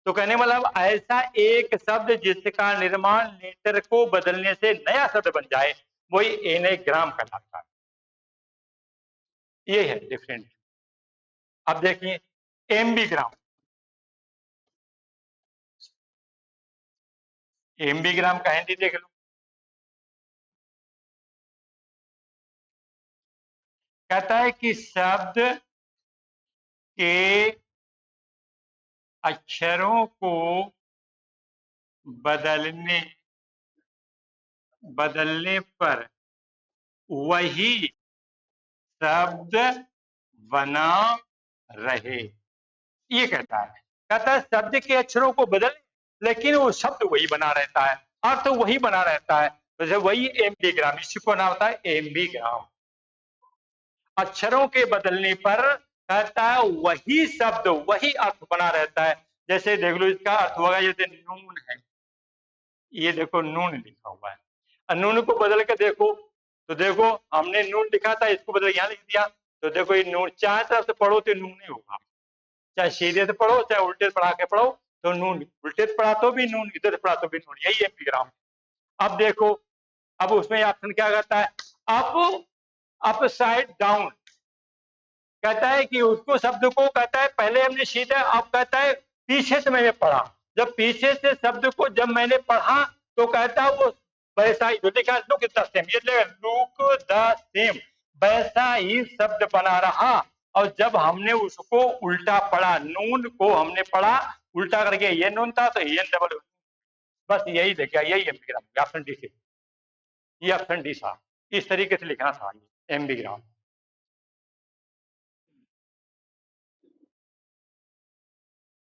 तो कहने मतलब ऐसा एक शब्द जिसका निर्माण लेटर को बदलने से नया शब्द बन जाए, वही एनेग्राम कहलाता है। ये है डिफरेंट। अब देखिए एम्बीग्राम, एम्बीग्राम का हिंदी देख लो। कहता है कि शब्द के अक्षरों को बदलने बदलने पर वही शब्द बना रहे, ये कहता है। कहता है शब्द के अक्षरों को बदल, लेकिन वो शब्द वही बना रहता है, अर्थ तो वही बना रहता है, जैसे वही एम्बीग्राम, इसी को नाम होता है एम्बीग्राम। अक्षरों के बदलने पर कहता है वही शब्द वही अर्थ बना रहता है। जैसे देख लो इसका अर्थ होगा, जैसे नून है, ये देखो नून लिखा हुआ है, और नून को बदल के देखो, तो देखो हमने नून लिखा था, इसको बदल यहाँ लिख दिया, तो देखो ये नून, चाहे तरफ से पढ़ो तो नून ही होगा, चाहे सीधे से पढ़ो चाहे उल्टे से पढ़ा के पढ़ो तो नून, उल्टे से पढ़ा तो भी नून, इधर से पढ़ा तो भी नून, यही एपिग्राम। अब देखो, अब उसमें ऑप्शन क्या कहता है, अप साइड डाउन, कहता है कि उसको शब्द को कहता है पहले हमने सीधा, अब कहता है पीछे से मैंने पढ़ा, जब पीछे से शब्द को जब मैंने पढ़ा तो कहता है वो वैसा ही, जो लिखा लुक द सेम, ये लुक द सेम, वैसा ही शब्द बना रहा। और जब हमने उसको उल्टा पढ़ा, नून को हमने पढ़ा उल्टा करके, ये नून था तो ये डबल, बस यही देखा, यही एम्बिग्राम, ऑप्शन डी से, ये ऑप्शन डी था, इस तरीके से लिखना था एम्बिग्राम।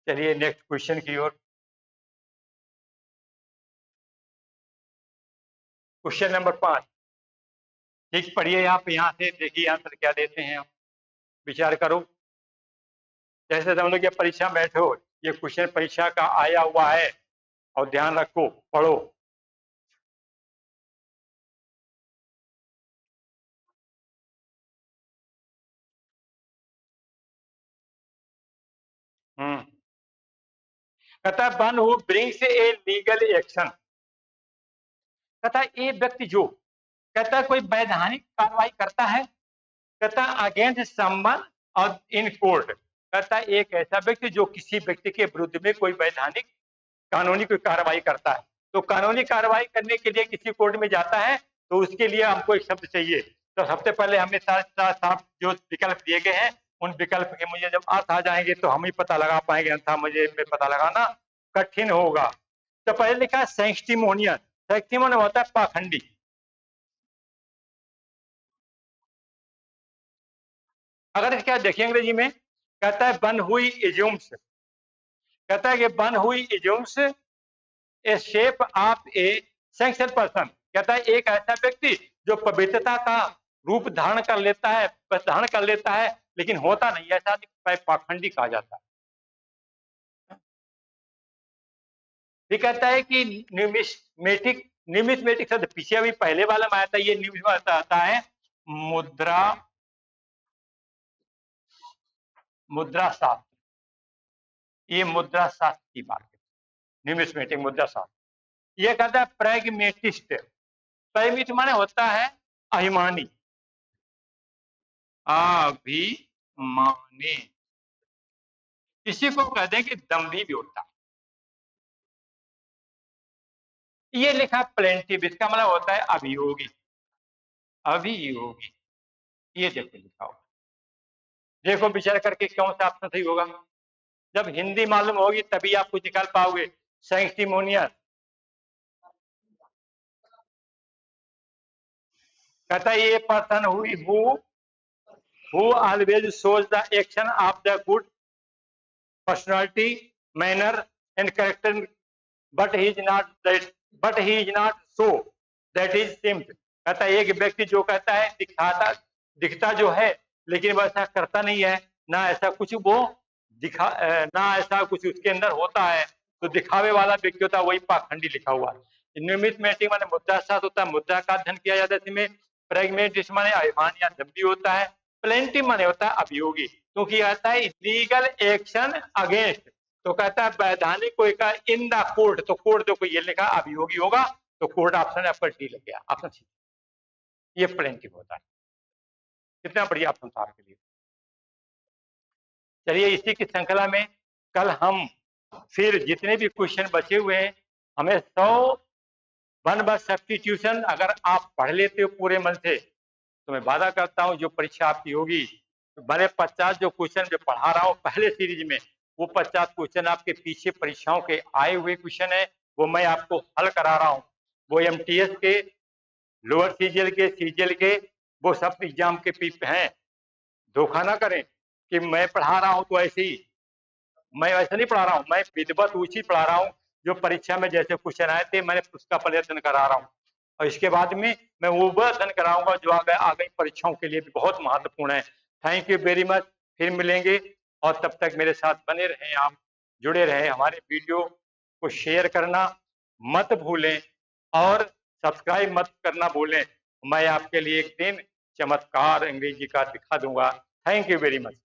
चलिए नेक्स्ट क्वेश्चन की ओर। क्वेश्चन नंबर 5, ठीक पढ़िए आप, यहाँ से देखिए आंसर क्या देते हैं आप, विचार करो। जैसे हम लोग ये परीक्षा में बैठे हो, ये क्वेश्चन परीक्षा का आया हुआ है, और ध्यान रखो, पढ़ो। कहता है one who brings a legal action, कहता है ये व्यक्ति जो, कहता है कोई वैधानिक कार्रवाई करता है, कहता है अगेंस्ट समवन और इन कोर्ट, कहता है एक ऐसा व्यक्ति जो किसी व्यक्ति के विरुद्ध में कोई वैधानिक कानूनी कोई कार्रवाई करता है। तो कानूनी कार्रवाई करने के लिए किसी कोर्ट में जाता है तो उसके लिए हमको एक शब्द चाहिए। तो सबसे पहले हमें साफ जो विकल्प दिए गए हैं उन विकल्प के मुझे जब अर्थ आ जाएंगे तो हम ही पता लगा पाएंगे, अन्यथा मुझे पता लगाना कठिन होगा। तो पहले लिखा है सैंक्टिमोनियस, सैंक्टिमोनियस होता है पाखंडी। अगर क्या देखिए अंग्रेजी में कहता है वन हुई इज्यूम्स, कहता है कि one who assumes a shape of a sanction person, कहता है एक ऐसा व्यक्ति जो पवित्रता का रूप धारण कर लेता है लेकिन होता नहीं, ऐसा पाखंडी कहा जाता है। ये कहता है कि न्यूमिस्मेटिक शब्द पीछे अभी पहले वाला में आया था, ये न्यूमिस्मेटिक आता है मुद्रा शास्त्र, ये मुद्रा शास्त्र की बात है, न्यूमिस्मेटिक मुद्रा शास्त्र। ये कहता है प्रैग्मेटिस्ट, प्रैग्मेटिस्ट माने होता है अभिमानी, अभिमानी, किसी को कह दें कि दम्भी भी होता है। ये लिखा प्लेंटिव, इसका मतलब होता है अभियोगी, अभियोगी। ये देखो लिखा होगा, देखो विचार करके कौन सा ऑप्शन सही होगा। जब हिंदी मालूम होगी तभी आप कुछ निकाल पाओगे। सैंक्टिमोनियस कहता है ये person who always shows the action of the good personality manner and character but he is not so that is seems, कहता है एक व्यक्ति जो कहता है दिखता जो है लेकिन वैसा करता नहीं है, ना ऐसा कुछ वो ना ऐसा कुछ उसके अंदर होता है, तो दिखावे वाला व्यक्ति होता है, वही पाखंडी लिखा हुआ है। न्यूमिस्मेटिक माने मुद्रा शास्त्र होता है, मुद्रा का अध्ययन किया जाता है इसमें। प्रैग्मेटिस्ट माने अभिमान या दम्भी होता है। प्लेंटिव माने होता है अभियोगी, क्योंकि आता है लीगल एक्शन अगेंस्ट, तो कहता है वैधानिक कोई का इन द कोर्ट, तो कोर्ट देखो ये लिखा अभियोगी होगा, तो कोर्ट ऑप्शन आपका डी लग गया, ऑप्शन सी, ये प्लेंटिव होता है। कितना बढ़िया ऑप्शन था आपके लिए। चलिए इसी की श्रृंखला में कल हम फिर जितने भी क्वेश्चन बचे हुए हैं, हमें 100 वन वर्ड सब्स्टिट्यूशन अगर आप पढ़ लेते हो पूरे मन से, तो मैं वादा करता हूं जो परीक्षा आपकी होगी, तो भले 50 जो क्वेश्चन जो पढ़ा रहा हूं पहले सीरीज में, वो 50 क्वेश्चन आपके पीछे परीक्षाओं के आए हुए क्वेश्चन है, वो मैं आपको हल करा रहा हूं। वो एमटीएस के, लोअर सीजीएल के, सीजीएल के, वो सब एग्जाम के पीछे हैं। धोखा ना करें कि मैं पढ़ा रहा हूं तो ऐसे ही, मैं ऐसा नहीं पढ़ा रहा हूं, मैं विधिवत उसी पढ़ा रहा हूं जो परीक्षा में जैसे क्वेश्चन आए थे मैंने उसका प्रयत्न करा रहा हूं, और इसके बाद में मैं वो अध्ययन कराऊंगा जो आगे परीक्षाओं के लिए भी बहुत महत्वपूर्ण है। थैंक यू वेरी मच, फिर मिलेंगे, और तब तक मेरे साथ बने रहें, आप जुड़े रहें, हमारे वीडियो को शेयर करना मत भूलें और सब्सक्राइब मत करना भूलें। मैं आपके लिए एक दिन चमत्कार अंग्रेजी का दिखा दूंगा। Thank you very much.